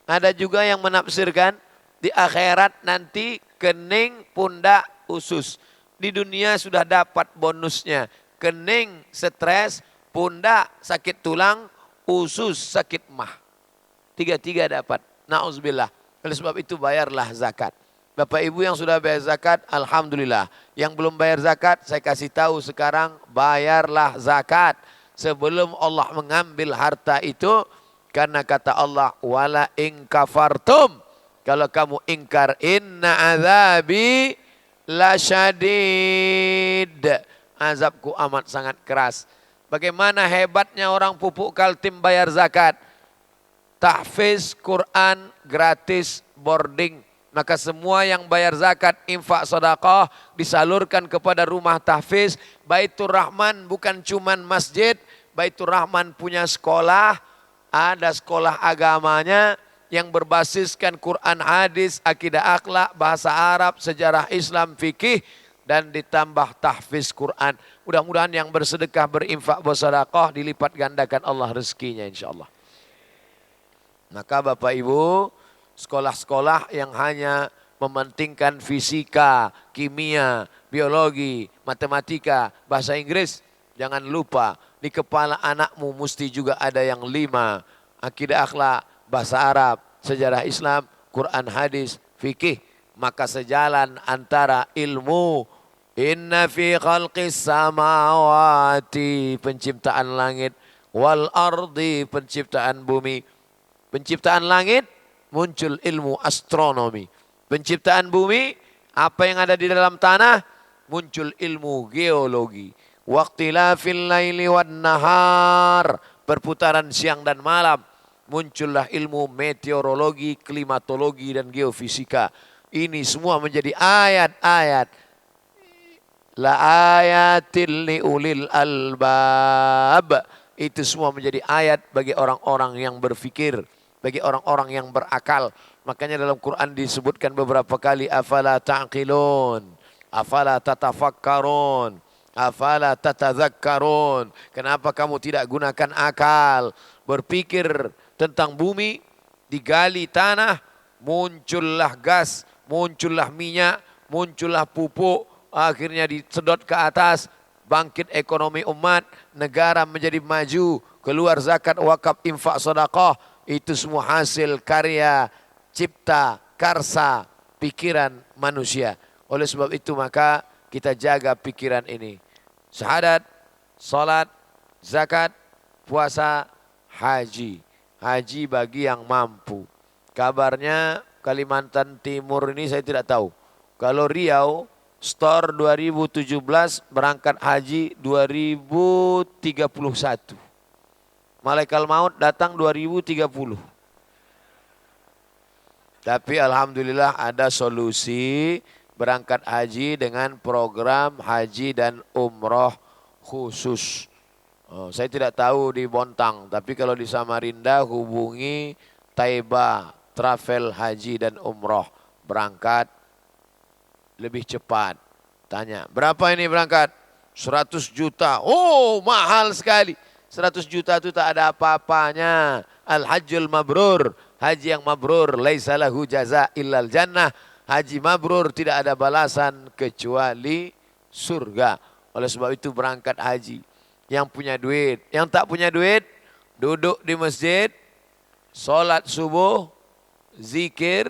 Ada juga yang menafsirkan di akhirat nanti kening, pundak, usus. Di dunia sudah dapat bonusnya. Kening stres, pundak sakit tulang, usus sakit mah. 3 dapat. Na'udzubillah. Oleh sebab itu bayarlah zakat. Bapak Ibu yang sudah bayar zakat, alhamdulillah. Yang belum bayar zakat, saya kasih tahu sekarang, bayarlah zakat. Sebelum Allah mengambil harta itu, karena kata Allah, wala in kafartum. Kalau kamu ingkar, inna azabi lasyadid. Azabku amat sangat keras. Bagaimana hebatnya orang pupuk Kaltim bayar zakat. Tahfiz Quran gratis boarding. Maka semua yang bayar zakat, infak, sedekah disalurkan kepada rumah tahfiz. Baitur Rahman bukan cuman masjid, Baitur Rahman punya sekolah, ada sekolah agamanya yang berbasiskan Quran, hadis, akidah, akhlak, bahasa Arab, sejarah Islam, fikih, dan ditambah tahfiz Quran. Mudah-mudahan yang bersedekah, berinfak, bersedekah dilipat gandakan Allah rezekinya insyaallah. Maka Bapak Ibu, sekolah-sekolah yang hanya mementingkan fisika, kimia, biologi, matematika, bahasa Inggris, jangan lupa di kepala anakmu mesti juga ada yang 5. Akidah, akhlak, bahasa Arab, sejarah Islam, Quran, hadis, fikih. Maka sejalan antara ilmu, inna fi khalqis samawati, penciptaan langit, wal ardi, penciptaan bumi. Penciptaan langit, muncul ilmu astronomi. Penciptaan bumi, apa yang ada di dalam tanah, muncul ilmu geologi. Waqtilafil laili wan nahar, perputaran siang dan malam, muncullah ilmu meteorologi, klimatologi, dan geofisika. Ini semua menjadi ayat-ayat. La ayatil liulil albab. Itu semua menjadi ayat bagi orang-orang yang berfikir, bagi orang-orang yang berakal. Makanya dalam Quran disebutkan beberapa kali, afala ta'qilun, afala tatafakkarun, afala tatadzakkarun. Kenapa kamu tidak gunakan akal? Berpikir tentang bumi, digali tanah, muncullah gas, muncullah minyak, muncullah pupuk, akhirnya disedot ke atas, bangkit ekonomi umat, negara menjadi maju, keluar zakat, wakaf, infak, sedekah. Itu semua hasil karya cipta karsa pikiran manusia. Oleh sebab itu maka kita jaga pikiran ini. Syahadat, salat, zakat, puasa, haji. Haji bagi yang mampu. Kabarnya Kalimantan Timur ini saya tidak tahu. Kalau Riau, store 2017 berangkat haji 2031. Malaikat maut datang 2030. Tapi alhamdulillah ada solusi berangkat haji dengan program haji dan umroh khusus. Saya tidak tahu di Bontang, tapi kalau di Samarinda hubungi Taiba Travel Haji dan Umroh. Berangkat lebih cepat. Tanya, berapa ini berangkat? 100 juta. Oh, mahal sekali. 100 juta itu tak ada apa-apanya. Al-Hajjul Mabrur. Haji yang mabrur. Laisa lahu jaza illal jannah. Haji mabrur tidak ada balasan kecuali surga. Oleh sebab itu berangkat haji. Yang punya duit. Yang tak punya duit, duduk di masjid, sholat subuh, zikir,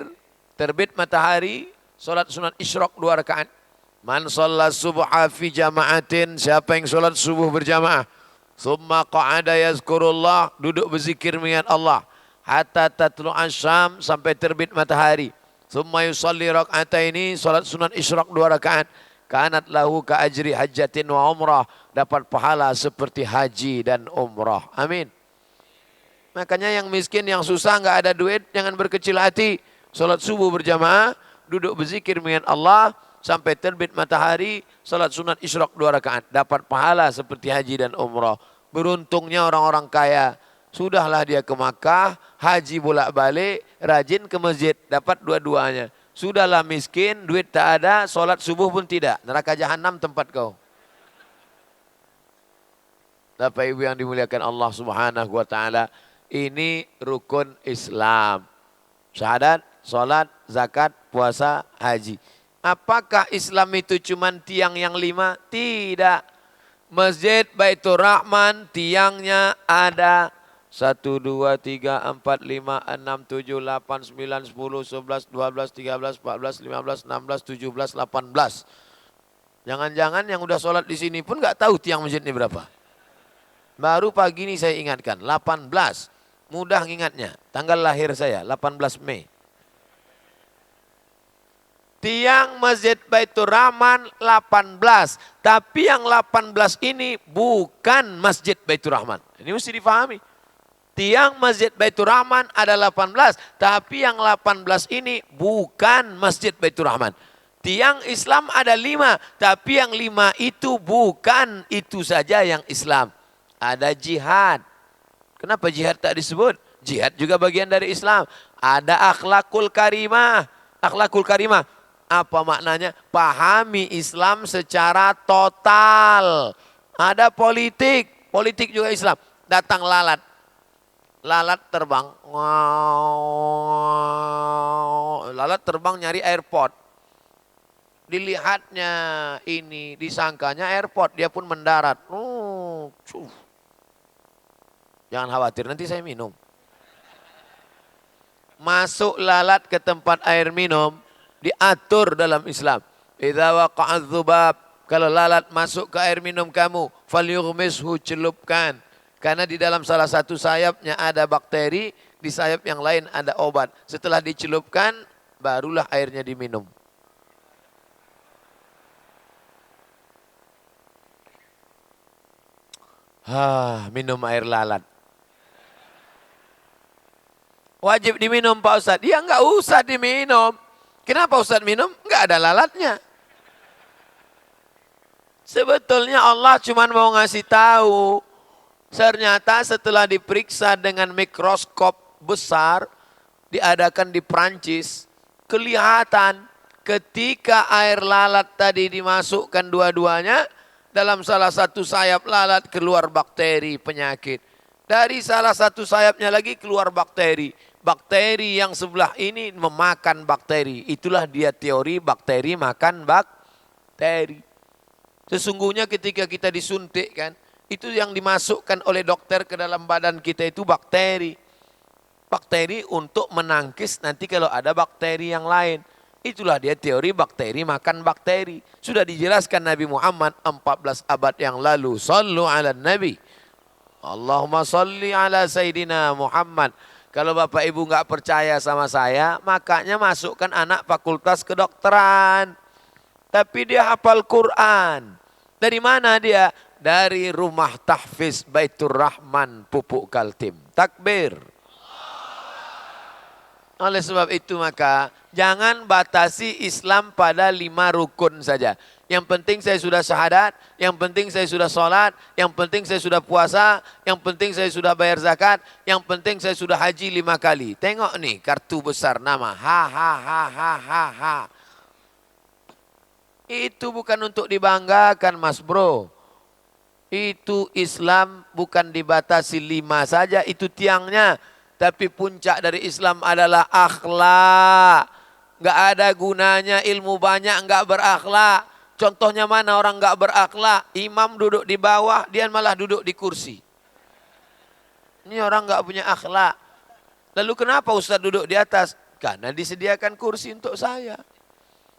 terbit matahari, sholat sunat isyraq 2 rakaat. Man sholat subha fi jama'atin, siapa yang sholat subuh berjamaah. Thumma qa'ada yazkurullah, duduk berzikir mengingat Allah. Hatta tatlu asyam, sampai terbit matahari. Thumma yusalli rak'ataini, sholat sunat isyraq 2 rakaat. Kanat lahu ka ajri hajjatin wa umrah, dapat pahala seperti haji dan umrah. Amin. Makanya yang miskin, yang susah, nggak ada duit, jangan berkecil hati. Salat subuh berjamaah, duduk berzikir mengingat Allah sampai terbit matahari, salat sunat isyraq 2 rakaat, dapat pahala seperti haji dan umrah. Beruntungnya orang-orang kaya, sudahlah dia ke Makkah, haji bolak-balik, rajin ke masjid, dapat dua-duanya. Sudahlah miskin, duit tak ada, solat subuh pun tidak. Neraka jahanam tempat kau. Bapak Ibu yang dimuliakan Allah Subhanahu wa taala, ini rukun Islam. Syahadat, solat, zakat, puasa, haji. Apakah Islam itu cuma tiang yang 5? Tidak. Masjid Baitur Rahman tiangnya ada 1, 2, 3, 4, 5, 6, 7, 8, 9, 10, 11, 12, 13, 14, 15, 16, 17, 18. Jangan-jangan yang udah sholat di sini pun nggak tahu tiang masjid ini berapa. Baru pagi ini saya ingatkan, 18. Mudah ingatnya, tanggal lahir saya, 18 Mei. Tiang Masjid Baitur Rahman 18. Tapi yang 18 ini bukan Masjid Baitur Rahman. Ini mesti difahami. Tiang Masjid Baitur Rahman ada 18, tapi yang 18 ini bukan Masjid Baitur Rahman. Tiang Islam ada 5, tapi yang 5 itu bukan itu saja yang Islam. Ada jihad. Kenapa jihad tak disebut? Jihad juga bagian dari Islam. Ada akhlakul karimah. Akhlakul karimah, apa maknanya? Pahami Islam secara total. Ada politik. Politik juga Islam. Datang lalat. Lalat terbang, lalat terbang nyari airport. Dilihatnya ini, disangkanya airport, dia pun mendarat. Jangan khawatir, nanti saya minum. Masuk lalat ke tempat air minum, diatur dalam Islam. Idza waqa'adz dzubab, kalau lalat masuk ke air minum kamu, falyughmishu, celupkan. Karena di dalam salah satu sayapnya ada bakteri, di sayap yang lain ada obat. Setelah dicelupkan, barulah airnya diminum. Minum air lalat. Wajib diminum Pak Ustadz? Ya enggak usah diminum. Kenapa Ustadz minum? Enggak ada lalatnya. Sebetulnya Allah cuma mau ngasih tahu. Ternyata setelah diperiksa dengan mikroskop besar, diadakan di Prancis, kelihatan ketika air lalat tadi dimasukkan dua-duanya, dalam salah satu sayap lalat keluar bakteri penyakit. Dari salah satu sayapnya lagi keluar bakteri. Bakteri yang sebelah ini memakan bakteri. Itulah dia teori bakteri makan bakteri. Sesungguhnya ketika kita disuntik kan, itu yang dimasukkan oleh dokter ke dalam badan kita itu bakteri. Bakteri untuk menangkis nanti kalau ada bakteri yang lain. Itulah dia teori bakteri makan bakteri. Sudah dijelaskan Nabi Muhammad 14 abad yang lalu. Sallu ala Nabi. Allahumma salli ala Sayyidina Muhammad. Kalau Bapak Ibu nggak percaya sama saya, makanya masukkan anak fakultas kedokteran. Tapi dia hafal Quran. Dari mana dia? Dari rumah tahfiz Baitur Rahman Pupuk Kaltim. Takbir. Oleh sebab itu maka jangan batasi Islam pada 5 rukun saja. Yang penting saya sudah syahadat, yang penting saya sudah sholat, yang penting saya sudah puasa, yang penting saya sudah bayar zakat, yang penting saya sudah haji 5 kali. Tengok nih kartu besar nama ha. Itu bukan untuk dibanggakan Mas Bro. Itu Islam bukan dibatasi 5 saja, itu tiangnya. Tapi puncak dari Islam adalah akhlak. Gak ada gunanya ilmu banyak gak berakhlak. Contohnya mana orang gak berakhlak? Imam duduk di bawah, dia malah duduk di kursi. Ini orang gak punya akhlak. Lalu kenapa Ustaz duduk di atas? Karena disediakan kursi untuk saya.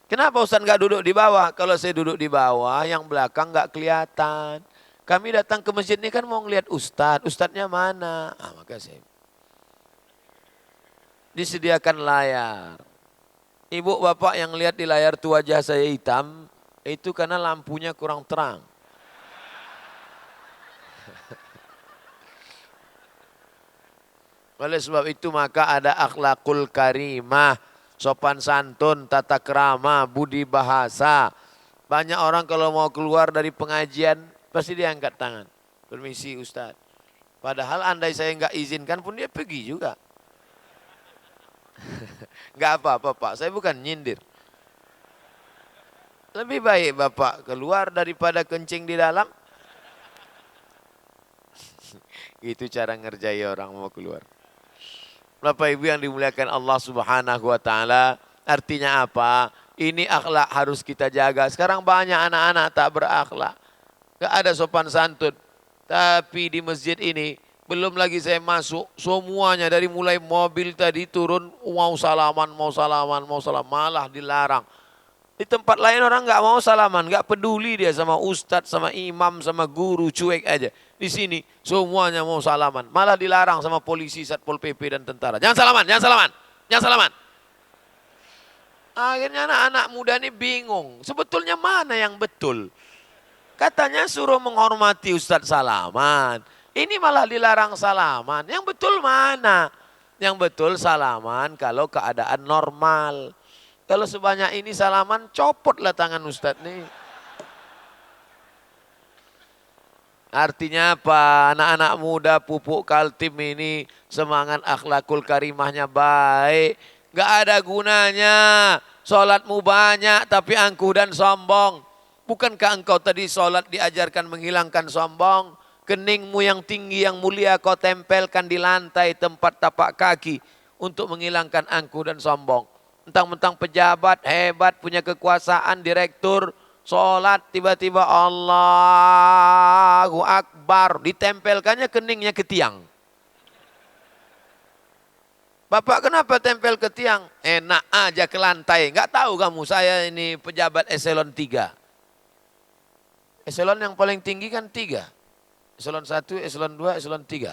Kenapa Ustaz gak duduk di bawah? Kalau saya duduk di bawah, yang belakang gak kelihatan. Kami datang ke masjid ini kan mau ngeliat Ustaz. Ustaznya mana? Maka saya disediakan layar. Ibu bapak yang lihat di layar itu wajah saya hitam, itu karena lampunya kurang terang. Oleh sebab itu maka ada akhlakul karimah, sopan santun, tata krama, budi bahasa. Banyak orang kalau mau keluar dari pengajian, pasti dia angkat tangan. Permisi Ustaz. Padahal andai saya nggak izinkan pun dia pergi juga. Enggak apa-apa Pak, saya bukan nyindir. Lebih baik Bapak keluar daripada kencing di dalam. Itu cara ngerjai orang mau keluar. Bapak Ibu yang dimuliakan Allah Subhanahu wa taala, artinya apa? Ini akhlak harus kita jaga. Sekarang banyak anak-anak tak berakhlak. Enggak ada sopan santun. Tapi di masjid ini belum lagi saya masuk, semuanya dari mulai mobil tadi turun, mau salaman, malah dilarang. Di tempat lain orang nggak mau salaman, nggak peduli dia sama ustadz, sama imam, sama guru, cuek aja. Di sini semuanya mau salaman, malah dilarang sama polisi, satpol pp dan tentara. Jangan salaman, jangan salaman, jangan salaman. Akhirnya anak-anak muda ini bingung, sebetulnya mana yang betul? Katanya suruh menghormati ustadz salaman. Ini malah dilarang salaman. Yang betul mana? Yang betul salaman kalau keadaan normal. Kalau sebanyak ini salaman, copotlah tangan Ustadz nih. Artinya apa? Anak-anak muda Pupuk Kaltim ini semangat akhlakul karimahnya baik. Gak ada gunanya. Sholatmu banyak tapi angkuh dan sombong. Bukankah engkau tadi sholat diajarkan menghilangkan sombong? Keningmu yang tinggi yang mulia kau tempelkan di lantai tempat tapak kaki untuk menghilangkan angkuh dan sombong. Mentang-mentang pejabat hebat punya kekuasaan direktur sholat tiba-tiba Allahu Akbar ditempelkannya keningnya ke tiang. Bapak kenapa tempel ke tiang? Enak aja ke lantai. Enggak tahu kamu saya ini pejabat eselon 3. Eselon yang paling tinggi kan 3. Eselon 1, eselon 2, eselon 3.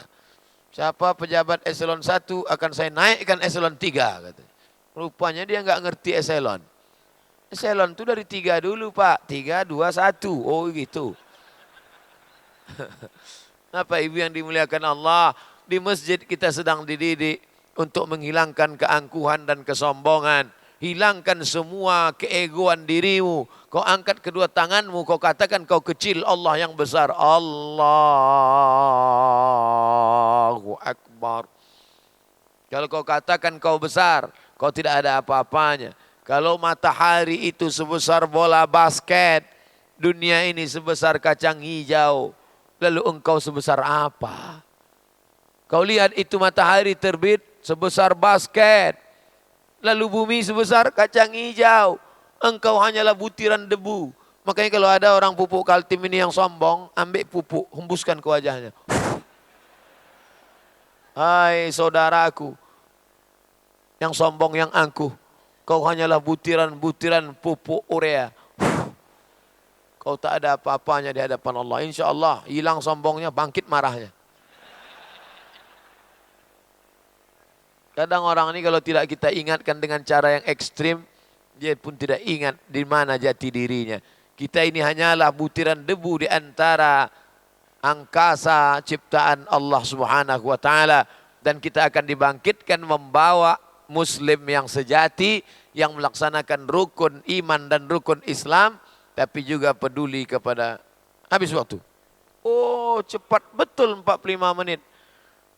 Siapa pejabat eselon 1 akan saya naikkan eselon 3. Kata. Rupanya dia nggak ngerti eselon. Eselon itu dari 3 dulu Pak. 3, 2, 1. Oh gitu. Apa ibu yang dimuliakan Allah. Di masjid kita sedang dididik untuk menghilangkan keangkuhan dan kesombongan. Hilangkan semua keegoan dirimu. Kau angkat kedua tanganmu, kau katakan kau kecil, Allah yang besar. Allahu Akbar. Kalau kau katakan kau besar, kau tidak ada apa-apanya. Kalau matahari itu sebesar bola basket, dunia ini sebesar kacang hijau, lalu engkau sebesar apa? Kau lihat itu matahari terbit sebesar basket, lalu bumi sebesar kacang hijau. Engkau hanyalah butiran debu. Makanya kalau ada orang Pupuk Kaltim ini yang sombong, ambil pupuk, hembuskan ke wajahnya. Hai saudaraku, yang sombong, yang angkuh. Kau hanyalah butiran-butiran pupuk urea. Kau tak ada apa-apanya di hadapan Allah. Insya Allah hilang sombongnya, bangkit marahnya. Kadang orang ini kalau tidak kita ingatkan dengan cara yang ekstrim, dia pun tidak ingat di mana jati dirinya. Kita ini hanyalah butiran debu di antara angkasa ciptaan Allah Subhanahu wa taala, dan kita akan dibangkitkan membawa muslim yang sejati yang melaksanakan rukun iman dan rukun Islam, tapi juga peduli kepada habis waktu. Oh, cepat betul 45 menit.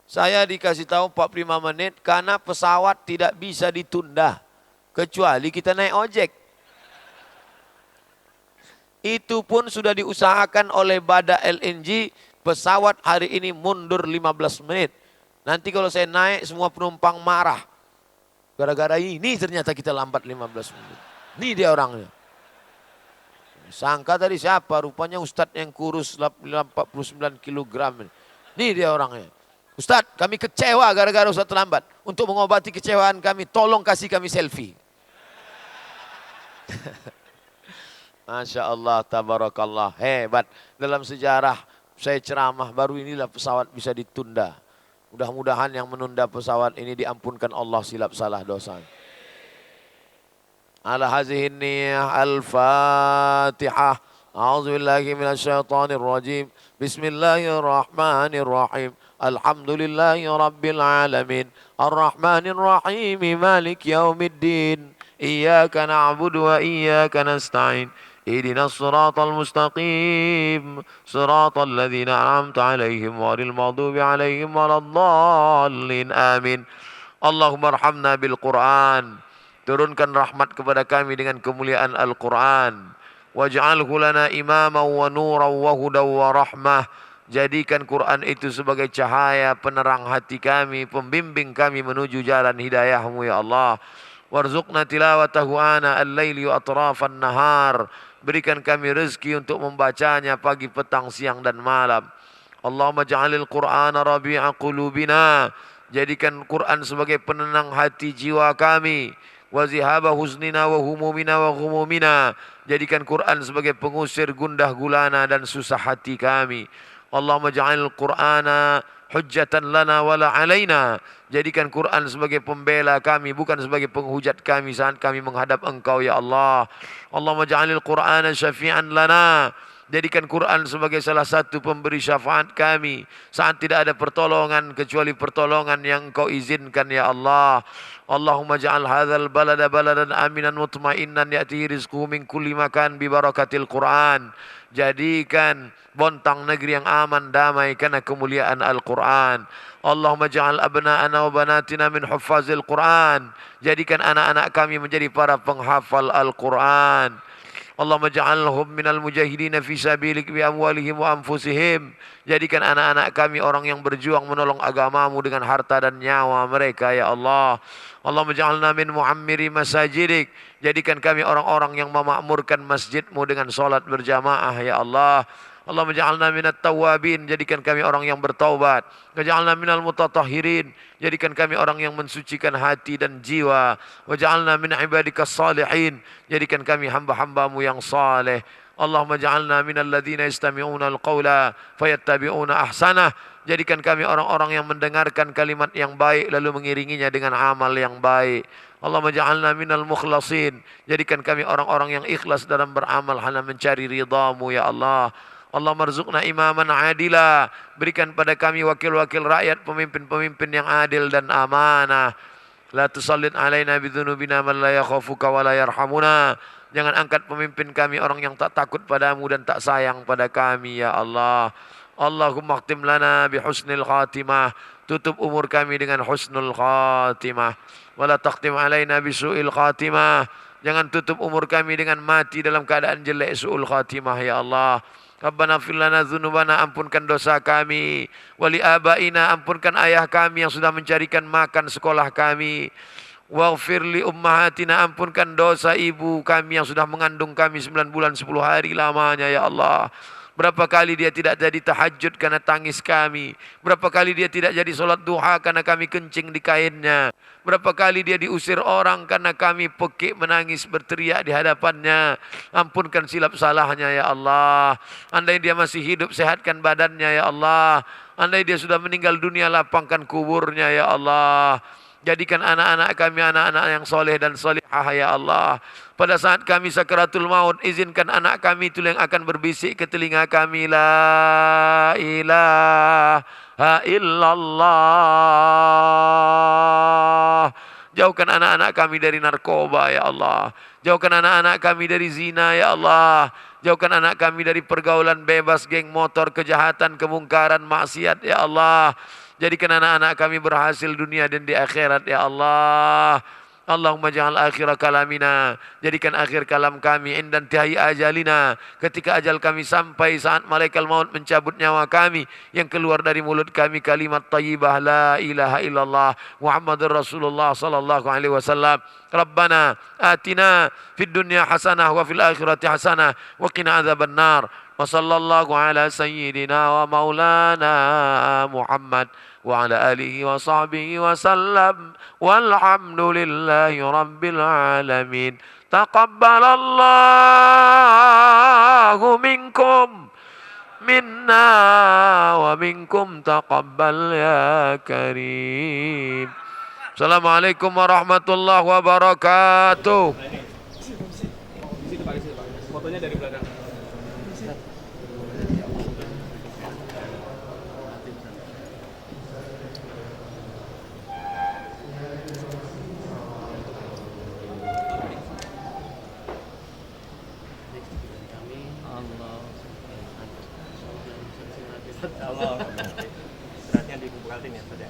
Saya dikasih tahu 45 menit karena pesawat tidak bisa ditunda kecuali kita naik ojek. Itu pun sudah diusahakan oleh Bada LNG, pesawat hari ini mundur 15 menit. Nanti kalau saya naik semua penumpang marah. Gara-gara ini ternyata kita lambat 15 menit. Ini dia orangnya. Sangka tadi siapa? Rupanya Ustadz yang kurus 49 kg. Ini dia orangnya. Ustadz, kami kecewa gara-gara Ustadz terlambat. Untuk mengobati kecewaan kami, tolong kasih kami selfie. Masya Allah, tabarakallah, hebat. Dalam sejarah saya ceramah, baru inilah pesawat bisa ditunda. Mudah-mudahan yang menunda pesawat ini diampunkan Allah silap salah dosa. Ala hazihin niyah al-fatihah. A'udzubillahi minasyaitonir rajim. Bismillahirrahmanirrahim. Alhamdulillahi rabbil alamin. Ar-Rahmanir Rahim. Malik yaumiddin. Iyyaka na'budu wa iyyaka nasta'in. اهدنا الصراط المستقيم صراط الذين أنعمت عليهم غير المغضوب عليهم ولا الضالين آمين. Allahumma arhamna bil Quran. Turunkan rahmat kepada kami dengan kemuliaan Al-Quran. Waj'alhu lana imaman wa nuran wa hudan wa rahmah. Jadikan Quran itu sebagai cahaya penerang hati kami, pembimbing kami menuju jalan hidayahmu ya Allah. Warzuqna tilawatahu ana al-laili wa atrafan nahar. Berikan kami rezeki untuk membacanya pagi, petang, siang dan malam. Allahumma ja'alil Qur'ana rabi'a qulubina. Jadikan Quran sebagai penenang hati jiwa kami. Wa zihaba huznina wa humumina wa humumina. Jadikan Quran sebagai pengusir gundah gulana dan susah hati kami. Allahumma ja'alil Qur'ana hujjatan lana wala alaina. Jadikan Quran sebagai pembela kami, bukan sebagai penghujat kami saat kami menghadap Engkau ya Allah. Allahumma ja'alil Qur'ana syafi'an lana. Jadikan Quran sebagai salah satu pemberi syafaat kami saat tidak ada pertolongan kecuali pertolongan yang Engkau izinkan ya Allah. Allahumma ja'al hadzal balada baladan aminan mutmainnan ya'tihi rizquhu min kulli makan bi barakatil Quran. Jadikan Bontang negeri yang aman, damai karena kemuliaan Al-Quran. Allahumma ja'al abna'ana wa banatina min huffazil Quran. Jadikan anak-anak kami menjadi para penghafal Al-Quran. Allahumma ja'alhum minal mujahidina fi sabilik bi amwalihim wa anfusihim. Jadikan anak-anak kami orang yang berjuang menolong agamamu dengan harta dan nyawa mereka ya Allah. Allahumma ja'alna min mu'ammiri masajidik. Jadikan kami orang-orang yang memakmurkan masjidmu dengan solat berjamaah ya Allah. Allahumma ja'alna minat tawabin. Jadikan kami orang yang bertaubat. Waj'alna minal mutatahhirin. Jadikan kami orang yang mensucikan hati dan jiwa. Waj'alna min ibadikas salihin. Jadikan kami hamba-hambamu yang saleh. Allahumma ja'alna minal ladhina yastami'una al-qawla fayattabi'una ahsanah. Jadikan kami orang-orang yang mendengarkan kalimat yang baik lalu mengiringinya dengan amal yang baik. Allahumma ja'alna minal mukhlasin. Jadikan kami orang-orang yang ikhlas dalam beramal hanya mencari ridhamu ya Allah. Allahumma rzuqna imaman adila. Berikan pada kami wakil-wakil rakyat, pemimpin-pemimpin yang adil dan amanah. La tusallit alaina bidhunubina man la yakhafuka wa la yarhamuna. Jangan angkat pemimpin kami orang yang tak takut padamu dan tak sayang pada kami ya Allah. Allahumma khtim lana bihusnil khatimah. Tutup umur kami dengan husnul khatimah. Wa la takhtim alaina bisu'il khatimah. Jangan tutup umur kami dengan mati dalam keadaan jelek, su'ul khatimah ya Allah. Rabbana fir lana dzunubana, ampunkan dosa kami. Wali abaina, ampunkan ayah kami yang sudah mencarikan makan sekolah kami. Waghfir li ummahatina, ampunkan dosa ibu kami yang sudah mengandung kami 9 bulan 10 hari lamanya ya Allah. Berapa kali dia tidak jadi tahajud karena tangis kami. Berapa kali dia tidak jadi solat duha karena kami kencing di kainnya. Berapa kali dia diusir orang karena kami pekik menangis berteriak di hadapannya. Ampunkan silap salahnya ya Allah. Andai dia masih hidup, sehatkan badannya ya Allah. Andai dia sudah meninggal dunia, lapangkan kuburnya ya Allah. Jadikan anak-anak kami anak-anak yang soleh dan solehah ya Allah. Pada saat kami sakaratul maut, izinkan anak kami itu yang akan berbisik ke telinga kami. La ilaha illallah. Jauhkan anak-anak kami dari narkoba ya Allah. Jauhkan anak-anak kami dari zina ya Allah. Jauhkan anak kami dari pergaulan bebas, geng motor, kejahatan, kemungkaran, maksiat ya Allah. Jadikan anak-anak kami berhasil dunia dan di akhirat ya Allah. Allahumma ja'al akhir kalamina. Jadikan akhir kalam kami indan tihai ajalina. Ketika ajal kami sampai saat malaikat maut mencabut nyawa kami, yang keluar dari mulut kami kalimat thayyibah la ilaha illallah Muhammadur Rasulullah sallallahu alaihi wasallam. Rabbana atina fid dunya hasanah wa fil akhirati hasanah wa qina adzabannar. Wa sallallahu ala sayyidina wa maulana Muhammad wa ala alihi wa sahbihi wa sallam. Walhamdulillahi rabbil alamin. Taqabbalallahu minkum minna wa minkum taqabbal ya karim. Assalamualaikum warahmatullahi wabarakatuh. Fotonya dari belakang. Allah. Beratnya dikumpulkan ya, Ustaz ya.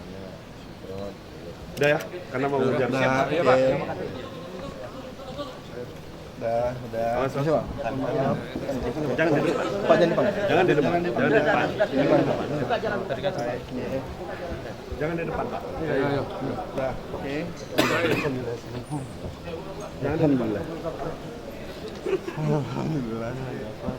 Udah ya, karena mau ngejar. Udah, iya, Pak. Udah. Awas, Pak. Jangan di depan. Pak, jangan di depan. Jangan di depan. Jangan di depan. Tadi kan saya. Jangan di depan, Pak. Ayo. Udah. Oke. Jangan di depan. Alhamdulillah ya, Pak.